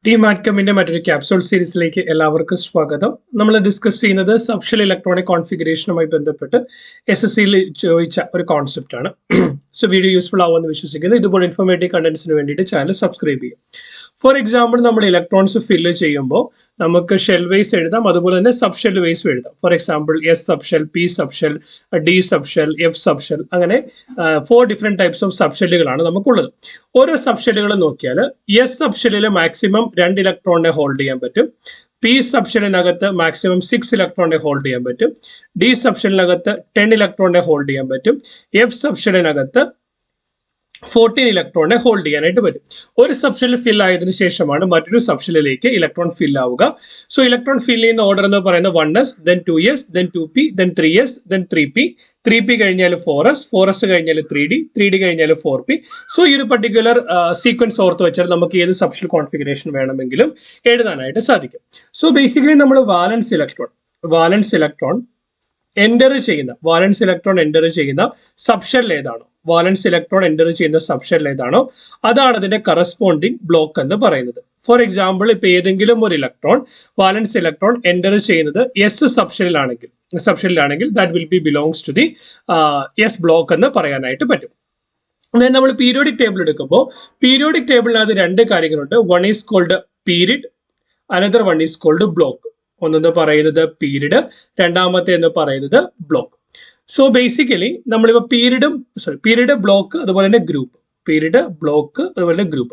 Team ആറ്റ്കമിന്റെ മറ്റൊരു capsule സീരീസിലേക്ക് എല്ലാവർക്കും സ്വാഗതം. നമ്മൾ ഡിസ്കസ് ചെയ്യുന്നത് സബ്ഷെൽ ഇലക്ട്രോണിക് കോൺഫിഗറേഷനുമായി ബന്ധപ്പെട്ട് SSCയിൽ ചോദിച്ച ഒരു കോൺസെപ്റ്റ് ആണ്. സോ വീഡിയോ യൂസ്ഫുൾ ആവുമെന്ന് വിശ്വസിക്കുന്നു. ഇതുപോലെ ഇൻഫോർമേറ്റീവ് കണ്ടന്റ്സിന് വേണ്ടിയിട്ട് ചാനൽ സബ്സ്ക്രൈബ് ചെയ്യും. ഫോർ എക്സാമ്പിൾ, നമ്മൾ ഇലക്ട്രോൺസ് ഫില്ല് ചെയ്യുമ്പോൾ നമുക്ക് ഷെൽ വൈസ് എഴുതാം, അതുപോലെ തന്നെ സബ് ഷെൽ വൈസ് എഴുതാം. For example S subshell, P subshell, D subshell, F subshell, അങ്ങനെ 4 ഡിഫറെന്റ് ടൈപ്സ് ഓഫ് സബ്ഷെല്ലുകളാണ് നമുക്കുള്ളത്. ഓരോ സബ്ഷെല്ലുകൾ നോക്കിയാൽ S സബ്ഷെല്ലിൽ മാക്സിമം 2 ഇലക്ട്രോണിനെ ഹോൾഡ് ചെയ്യാൻ പറ്റും. P സബ്ഷെല്ലിനകത്ത് മാക്സിമം 6 ഇലക്ട്രോണിനെ ഹോൾഡ് ചെയ്യാൻ പറ്റും. D സബ്ഷെല്ലിനകത്ത് 10 ഇലക്ട്രോണിനെ ഹോൾഡ് ചെയ്യാൻ പറ്റും. F സബ്ഷെല്ലിനകത്ത് 14 ഇലക്ട്രോണിനെ ഹോൾഡ് ചെയ്യാനായിട്ട് പറ്റും. ഒരു സബ്ഷെൽ ഫിൽ ആയതിനു ശേഷമാണ് മറ്റൊരു സബ്ഷെല്ലിലേക്ക് ഇലക്ട്രോൺ ഫിൽ ആവുക. സോ ഇലക്ട്രോൺ ഫിൽ ചെയ്യുന്ന ഓർഡർ എന്ന് പറയുന്നത് 1s, then 2s, then 2p, then 3s, then 3p, 3p കഴിഞ്ഞാൽ 4s, 4s കഴിഞ്ഞാൽ 3d, 3d കഴിഞ്ഞാൽ 4p. സോ ഈ ഒരു പർട്ടിക്കുലർ സീക്വൻസ് ഓർത്ത് വെച്ചാൽ നമുക്ക് ഏത് സബ്ഷെൽ കോൺഫിഗറേഷൻ വേണമെങ്കിലും എഴുതാനായിട്ട് സാധിക്കും. സോ ബേസിക്കലി നമ്മൾ വാലൻസ് ഇലക്ട്രോൺ എൻ്റർ ചെയ്യുന്ന സബ്ഷെൽ ഏതാണോ, വാലൻസ് ഇലക്ട്രോൺ എൻ്റർ ചെയ്യുന്ന സബ്ഷെൽ ഏതാണോ അതാണ് അതിന്റെ കറസ്പോണ്ടിങ് ബ്ലോക്ക് എന്ന് പറയുന്നത്. ഫോർ എക്സാമ്പിൾ, ഇപ്പൊ ഏതെങ്കിലും ഒരു വാലൻസ് ഇലക്ട്രോൺ എൻ്റർ ചെയ്യുന്നത് S സബ്ഷെല്ലിലാണെങ്കിൽ that will be belongs to the S block എന്ന് പറയാനായിട്ട് പറ്റും. അതായത് നമ്മൾ പീരിയോഡിക് ടേബിൾ എടുക്കുമ്പോൾ പീരിയോഡിക് ടേബിളിനകത്ത് 2 കാര്യങ്ങളുണ്ട്. One is called period, another one is called block. ഒന്നെന്ന് പറയുന്നത് പീരിയഡ്, രണ്ടാമത്തെ എന്ന് പറയുന്നത് ബ്ലോക്ക്. സോ ബേസിക്കലി നമ്മളിപ്പോൾ പീരിയഡ്, ബ്ലോക്ക്, അതുപോലെ തന്നെ ഗ്രൂപ്പ്.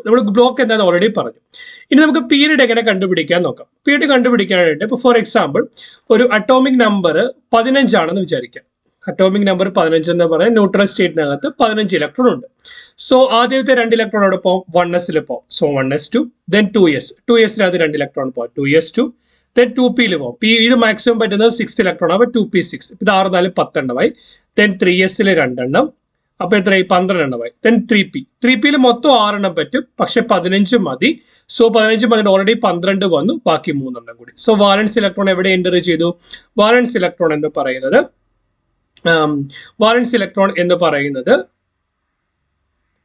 നമ്മൾ ബ്ലോക്ക് എന്താണെന്ന് ഓൾറെഡി പറഞ്ഞു. ഇനി നമുക്ക് പീരിയഡ് എങ്ങനെ കണ്ടുപിടിക്കാൻ നോക്കാം. പീരിയഡ് കണ്ടുപിടിക്കാനായിട്ട് ഇപ്പോൾ ഫോർ എക്സാമ്പിൾ ഒരു അറ്റോമിക് നമ്പർ 15 ആണെന്ന് വിചാരിക്കാം. അറ്റോമിക് നമ്പർ 15 എന്ന് പറയാൻ ന്യൂട്രൽ സ്റ്റേറ്റിനകത്ത് 15 ഇലക്ട്രോൺ ഉണ്ട്. സോ ആദ്യത്തെ 2 ഇലക്ട്രോൺ അവിടെ പോകും, 1s പോകും. സോ 1s2, then 2s-ൽ 2 ഇലക്ട്രോൺ പോകും, 2s2, then 2p പോകും. പിയിൽ മാക്സിമം പറ്റുന്നത് 6 ഇലക്ട്രോൺ, അപ്പോൾ 2p6. ഇത് 6 4 10 എണ്ണമായി. then 3s-ൽ 2 എണ്ണം, അപ്പൊ എത്രയായി? 12 എണ്ണമായി. then 3p-യിൽ മൊത്തം 6 എണ്ണം പറ്റും, പക്ഷെ 15 മതി. സോ 15 മതി, ഓൾറെഡി 12 വന്നു, ബാക്കി 3 എണ്ണം കൂടി. സോ വാലൻസ് ഇലക്ട്രോൺ എവിടെ എൻ്റർ ചെയ്തു? വാലൻസ് ഇലക്ട്രോൺ എന്ന് പറയുന്നത്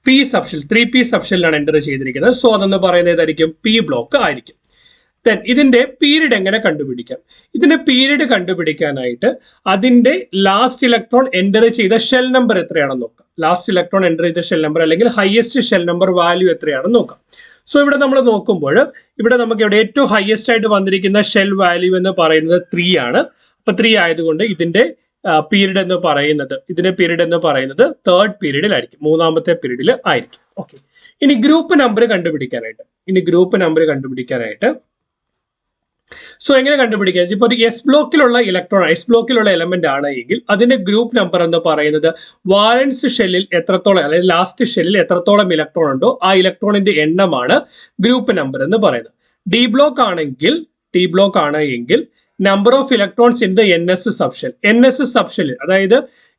P സബ്ഷെൽ, 3p സബ്ഷെല്ലിലാണ് എൻ്റർ ചെയ്തിരിക്കുന്നത്. സോ അതെന്ന് പറയുന്നത് ഏതായിരിക്കും? P ബ്ലോക്ക് ആയിരിക്കും. ദെൻ ഇതിന്റെ പീരിയഡ് എങ്ങനെ കണ്ടുപിടിക്കാം? ഇതിന്റെ പീരിയഡ് കണ്ടുപിടിക്കാനായിട്ട് അതിന്റെ ലാസ്റ്റ് ഇലക്ട്രോൺ എൻ്റർ ചെയ്ത ഷെൽ നമ്പർ എത്രയാണെന്ന് നോക്കാം. ലാസ്റ്റ് ഇലക്ട്രോൺ എൻ്റർ ചെയ്ത ഷെൽ നമ്പർ അല്ലെങ്കിൽ ഹയസ്റ്റ് ഷെൽ നമ്പർ വാല്യൂ എത്രയാണെന്ന് നോക്കാം. സോ ഇവിടെ നമ്മൾ നോക്കുമ്പോൾ ഇവിടെ നമുക്ക് ഇവിടെ ഏറ്റവും ഹയസ്റ്റ് ആയിട്ട് വന്നിരിക്കുന്ന ഷെൽ വാല്യൂ എന്ന് പറയുന്നത് 3 ആണ്. അപ്പൊ 3 ആയതുകൊണ്ട് ഇതിന്റെ പീരിയഡ് എന്ന് പറയുന്നത് തേർഡ് പീരീഡിലായിരിക്കും, 3ാമത്തെ പീരീഡിൽ ആയിരിക്കും. ഓക്കെ, ഇനി ഗ്രൂപ്പ് നമ്പർ കണ്ടുപിടിക്കാനായിട്ട് സോ എങ്ങനെ കണ്ടുപിടിക്കുക? ഇപ്പോൾ ഒരു S ബ്ലോക്കിലുള്ള എലമെന്റ് ആണ് എങ്കിൽ അതിന്റെ ഗ്രൂപ്പ് നമ്പർ എന്ന് പറയുന്നത് വാലൻസ് ഷെല്ലിൽ എത്രത്തോളം, അതായത് ലാസ്റ്റ് ഷെല്ലിൽ എത്രത്തോളം ഇലക്ട്രോൺ ഉണ്ടോ ആ ഇലക്ട്രോണിന്റെ എണ്ണമാണ് ഗ്രൂപ്പ് നമ്പർ എന്ന് പറയുന്നത്. T ബ്ലോക്ക് ആണ് എങ്കിൽ number of electrons in the NS subshell, അതായത്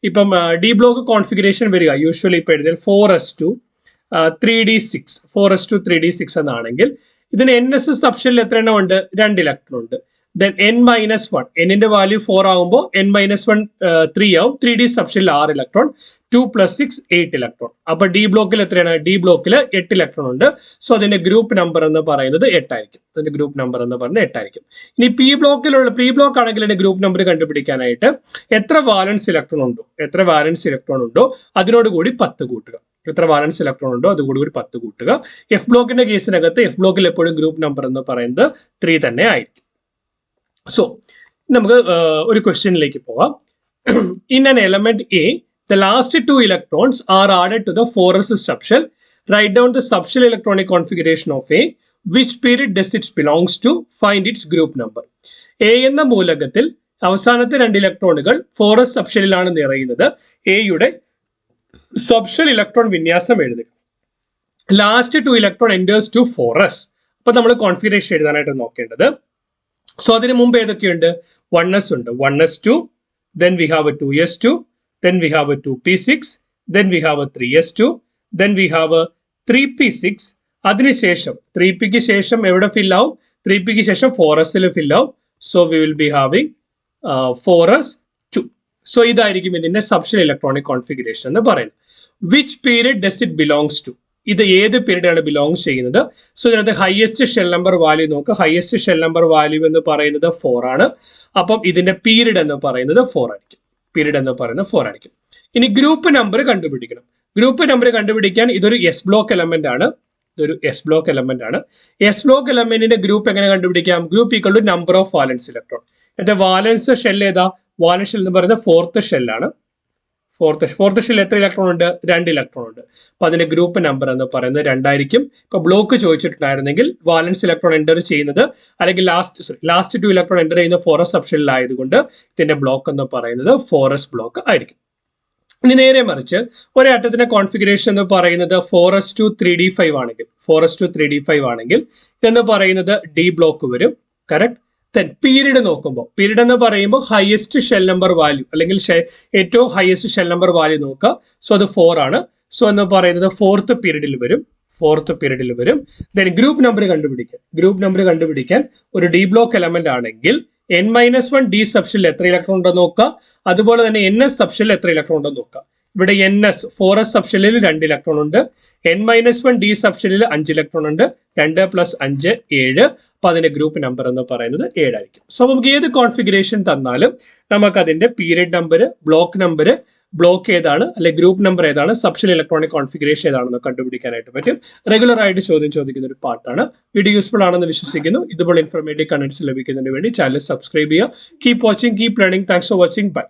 ഇപ്പം D ബ്ലോക്ക് കോൺഫിഗറേഷൻ വരിക യൂഷ്വലി ഇപ്പൊ എഴുതിയാൽ 4s2 3d6 എന്നാണെങ്കിൽ ഇതിന് NS സബ്ഷെല്ലിൽ എത്ര എണ്ണം ഉണ്ട്? 2 ഇലക്ട്രോൺ ഉണ്ട്. ദെൻ n-1, എന്നിന്റെ വാല്യൂ 4 ആകുമ്പോൾ n-1 3 ആവും. 3d സബ്ഷെല്ലിൽ 6 electron, 2 + 6 8 electron. അപ്പൊ D ബ്ലോക്കിൽ എത്രയാണ്? D ബ്ലോക്കിൽ 8 ഇലക്ട്രോൺ ഉണ്ട്. സോ അതിന്റെ ഗ്രൂപ്പ് നമ്പർ എന്ന് പറയുന്നത് 8 ആയിരിക്കും. ഇനി P ബ്ലോക്ക് ആണെങ്കിൽ അതിന്റെ ഗ്രൂപ്പ് നമ്പർ കണ്ടുപിടിക്കാനായിട്ട് എത്ര വാലൻസ് ഇലക്ട്രോൺ ഉണ്ടോ അതിനോട് കൂടി 10 കൂട്ടുക. F ബ്ലോക്കിന്റെ കേസിനകത്ത് F ബ്ലോക്കിൽ എപ്പോഴും ഗ്രൂപ്പ് നമ്പർ എന്ന് പറയുന്നത് 3 തന്നെ ആയിരിക്കും. സോ നമുക്ക് ഒരു ക്വസ്റ്റ്യനിലേക്ക് പോവാം. In an element A, the last 2 electrons are added to the 4s subshell. Write down the subshell electronic configuration of A. Which period does it belongs to? Find its group number. A എന്ന മൂലകത്തിൽ അവസാനത്തെ 2 ഇലക്ട്രോണുകൾ 4s സബ്ഷെല്ലിലാണ് നിറയുന്നത്. എയുടെ subshell electron വിന്യാസം എഴുതുക. Last 2 electron enters to 4s. അപ്പൊ നമ്മൾ configuration എഴുതാനായിട്ട് നോക്കേണ്ടത്. സോ അതിന് മുമ്പ് ഏതൊക്കെയുണ്ട്? 1s ഉണ്ട്, 1s2, then we have a 2s2, then we have a 2p6, then we have a 3s2, then we have a 3p6. അതിനുശേഷം 3pക്ക് ശേഷം എവിടെ ഫിൽ ആവും? 3pക്ക് ശേഷം 4sൽ ഫിൽ ആവും. So we will be having 4s2. So ഇതായിരിക്കും ഇതിന്റെ സബ്ഷെൽ ഇലക്ട്രോണിക് കോൺഫിഗറേഷൻ എന്ന് പറയുന്നത്. Which period does it belongs to? ഇത് ഏത് പീരീഡാണ് ബിലോങ് ചെയ്യുന്നത്? സോ ഇതിനകത്ത് ഹയസ്റ്റ് ഷെൽ നമ്പർ വാല്യൂ നോക്കുക. ഹയസ്റ്റ് ഷെൽ നമ്പർ വാല്യൂ എന്ന് പറയുന്നത് 4 ആണ്. അപ്പം ഇതിന്റെ പീരീഡ് എന്ന് പറയുന്നത് 4 ആയിരിക്കും. പീരീഡ് എന്ന് പറയുന്നത് 4 ആയിരിക്കും. ഇനി ഗ്രൂപ്പ് നമ്പർ കണ്ടുപിടിക്കണം. ഗ്രൂപ്പ് നമ്പർ കണ്ടുപിടിക്കാൻ ഇതൊരു എസ് ബ്ലോക്ക് എലമെന്റ് ആണ്. ഇതൊരു എസ് ബ്ലോക്ക് എലമെന്റ് ആണ്. എസ് ബ്ലോക്ക് എലമെന്റിന്റെ ഗ്രൂപ്പ് എങ്ങനെ കണ്ടുപിടിക്കാം? Group equal to number of valence electron. എന്നിട്ട് വാലൻസ് ഷെൽ ഏതാ? വാലൻസ് ഷെൽ എന്ന് പറയുന്നത് ഫോർത്ത് ഷെല്ലാണ്. ഫോർത്ത് ഷെൽ എത്ര ഇലക്ട്രോൺ ഉണ്ട്? 2 ഇലക്ട്രോൺ ഉണ്ട്. അപ്പൊ അതിന്റെ ഗ്രൂപ്പ് നമ്പർ എന്ന് പറയുന്നത് 2 ആയിരിക്കും. ഇപ്പൊ ബ്ലോക്ക് ചോദിച്ചിട്ടുണ്ടായിരുന്നെങ്കിൽ വാലൻസ് ഇലക്ട്രോൺ എൻ്റർ ചെയ്യുന്നത് അല്ലെങ്കിൽ ലാസ്റ്റ് 2 ഇലക്ട്രോൺ എൻ്റർ ചെയ്യുന്ന 4s സബ്ഷെൽ ആയതുകൊണ്ട് ഇതിന്റെ ബ്ലോക്ക് എന്ന് പറയുന്നത് 4s ബ്ലോക്ക് ആയിരിക്കും. ഇനി നേരെ മറിച്ച് ഒരു ആറ്റത്തിന്റെ കോൺഫിഗറേഷൻ എന്ന് പറയുന്നത് 4s2 3d5 ആണെങ്കിൽ 4s2 3d5 ആണെങ്കിൽ ഇതെന്ന് പറയുന്നത് ഡി ബ്ലോക്ക് വരും. കറക്റ്റ്. പീരീഡ് നോക്കുമ്പോൾ പീരീഡ് എന്ന് പറയുമ്പോൾ ഹയസ്റ്റ് ഷെൽ നമ്പർ വാല്യൂ അല്ലെങ്കിൽ ഏറ്റവും ഹയസ്റ്റ് ഷെൽ നമ്പർ വാല്യൂ നോക്കുക. സോ അത് 4 ആണ്. സോ എന്ന് പറയുന്നത് ഫോർത്ത് പീരീഡിൽ വരും. ദെൻ ഗ്രൂപ്പ് നമ്പർ കണ്ടുപിടിക്കാൻ ഒരു ഡി ബ്ലോക്ക് എലമെന്റ് ആണെങ്കിൽ n-1 ഡി സബ്ഷെല്ലിൽ എത്ര ഇലക്ട്രോൺ ഉണ്ടെന്ന് നോക്കുക. അതുപോലെ തന്നെ ns സബ്ഷെല്ലിൽ എത്ര ഇലക്ട്രോൺ ഉണ്ടെന്ന് നോക്കുക. ഇവിടെ ns 4s സബ്ഷെല്ലിൽ 2 ഇലക്ട്രോൺ ഉണ്ട്. n-1 ഡി സബ്ഷെല്ലിൽ 5 ഇലക്ട്രോൺ ഉണ്ട്. 2 + 5 7. അപ്പൊ അതിന്റെ ഗ്രൂപ്പ് നമ്പർ എന്ന് പറയുന്നത് 7 ആയിരിക്കും. സോ നമുക്ക് ഏത് കോൺഫിഗറേഷൻ തന്നാലും നമുക്ക് അതിന്റെ period number, block number, block ഏതാണ് അല്ലെങ്കിൽ ഗ്രൂപ്പ് നമ്പർ ഏതാണ്, സബ്ഷെൽ ഇലക്ട്രോണിക് കോൺഫിഗറേഷൻ ഏതാണെന്ന് കണ്ടുപിടിക്കാനായിട്ട് പറ്റും. റെഗുലർ ആയിട്ട് ചോദ്യം ചോദിക്കുന്ന ഒരു പാർട്ടാണ്. വീഡിയോ യൂസ്ഫുൾ ആണെന്ന് വിശ്വസിക്കുന്നു. ഇതുപോലെ ഇൻഫോർമേറ്റീവ് കണ്ടന്റ്സ് ലഭിക്കുന്നതിന് വേണ്ടി ചാനൽ സബ്സ്ക്രൈബ് ചെയ്യുക. Keep watching, keep learning. Thanks for watching. By.